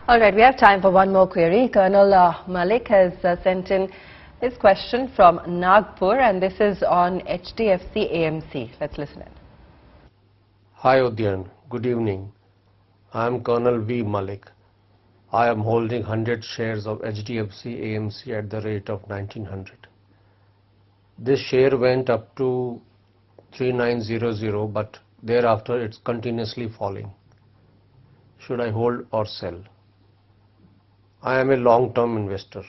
All right, we have time for one more query. Colonel Malik has sent in his question from Nagpur, and this is on HDFC AMC. Let's listen in. Hi Udayan, good evening. I am Colonel V. Malik. I am holding 100 shares of HDFC AMC at the rate of 1900. This share went up to 3900, but thereafter it's continuously falling. Should I hold or sell? I am a long-term investor.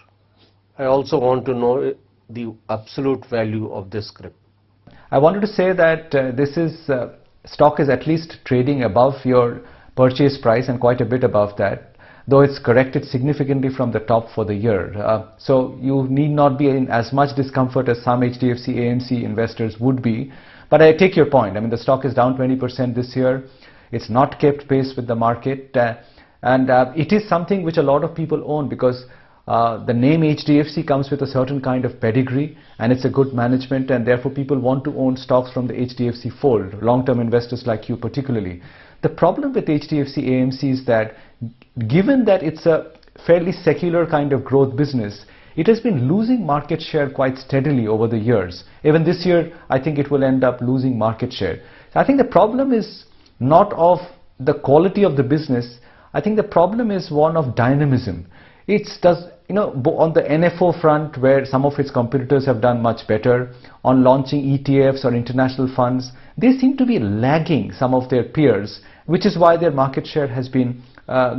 I also want to know the absolute value of this scrip. I wanted to say that stock is at least trading above your purchase price and quite a bit above that, though it's corrected significantly from the top for the year. So you need not be in as much discomfort as some HDFC AMC investors would be. But I take your point. I mean, the stock is down 20% this year. It's not kept pace with the market. And it is something which a lot of people own because the name HDFC comes with a certain kind of pedigree and it's a good management, and therefore people want to own stocks from the HDFC fold, long-term investors like you particularly. The problem with HDFC AMC is that given that it's a fairly secular kind of growth business, it has been losing market share quite steadily over the years. Even this year, I think it will end up losing market share. I think the problem is not of the quality of the business. I think the problem is one of dynamism. On the NFO front, where some of its competitors have done much better, on launching ETFs or international funds, they seem to be lagging some of their peers, which is why their market share has been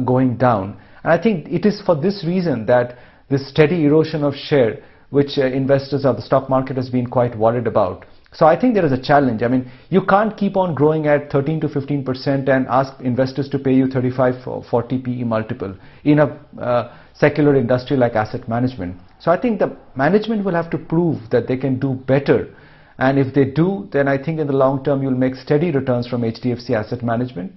going down. And I think it is for this reason that this steady erosion of share, which investors of the stock market has been quite worried about. So I think there is a challenge. I mean, you can't keep on growing at 13 to 15% and ask investors to pay you 35 or 40 PE multiple in a secular industry like asset management. So I think the management will have to prove that they can do better. And if they do, then I think in the long term you'll make steady returns from HDFC Asset Management.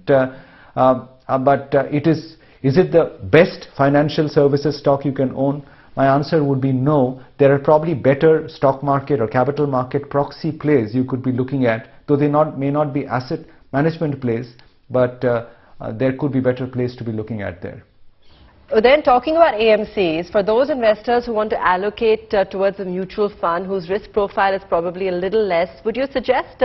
Is it the best financial services stock you can own? My answer would be no. There are probably better stock market or capital market proxy plays you could be looking at, though they may not be asset management plays, but there could be better plays to be looking at there. Then talking about AMCs, for those investors who want to allocate towards a mutual fund whose risk profile is probably a little less, would you suggest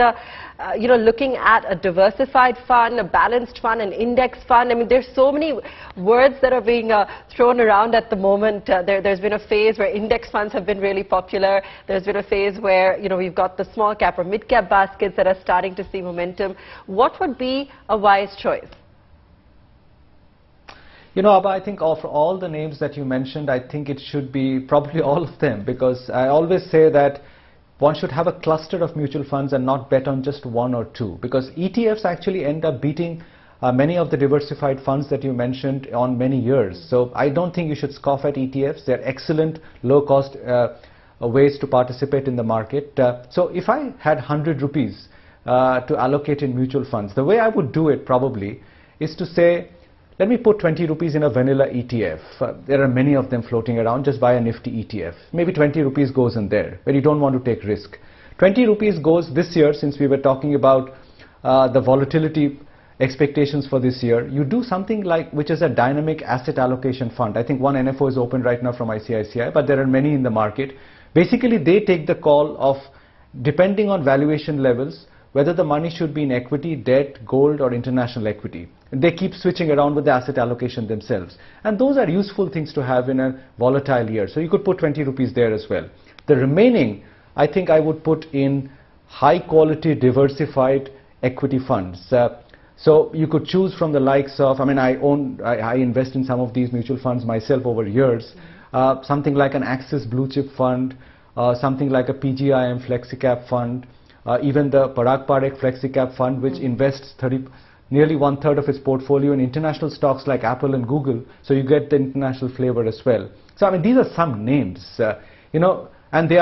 looking at a diversified fund, a balanced fund, an index fund? I mean, there's so many words that are being thrown around at the moment. There's been a phase where index funds have been really popular. There's been a phase where we've got the small cap or mid cap baskets that are starting to see momentum. What would be a wise choice? Abha, I think of all the names that you mentioned, I think it should be probably all of them, because I always say that one should have a cluster of mutual funds and not bet on just one or two, because ETFs actually end up beating many of the diversified funds that you mentioned on many years. So I don't think you should scoff at ETFs. They're excellent low-cost ways to participate in the market. So if I had 100 rupees to allocate in mutual funds, the way I would do it probably is to say, let me put 20 rupees in a vanilla ETF. There are many of them floating around. Just buy a Nifty ETF. Maybe 20 rupees goes in there, where you don't want to take risk. 20 rupees goes this year, since we were talking about the volatility expectations for this year. You do something like, which is a dynamic asset allocation fund. I think one NFO is open right now from ICICI, but there are many in the market. Basically, they take the call of, depending on valuation levels, whether the money should be in equity, debt, gold, or international equity. They keep switching around with the asset allocation themselves. And those are useful things to have in a volatile year. So you could put 20 rupees there as well. The remaining, I think I would put in high quality diversified equity funds. So you could choose from the likes of, I invest in some of these mutual funds myself over years. Something like an Axis Blue Chip Fund, something like a PGIM FlexiCap Fund, even the Parag Parekh FlexiCap Fund, which invests nearly 1/3 of its portfolio in international stocks like Apple and Google, so you get the international flavor as well. So these are some names, and they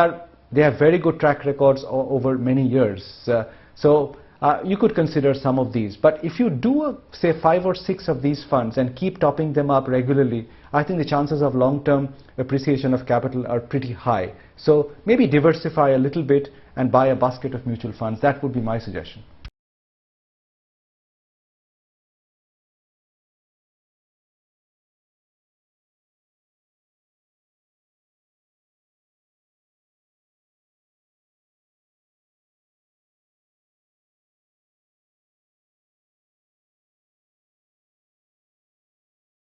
have very good track records over many years. So you could consider some of these. But if you do, say, 5 or 6 of these funds and keep topping them up regularly, I think the chances of long-term appreciation of capital are pretty high. So maybe diversify a little bit and buy a basket of mutual funds. That would be my suggestion.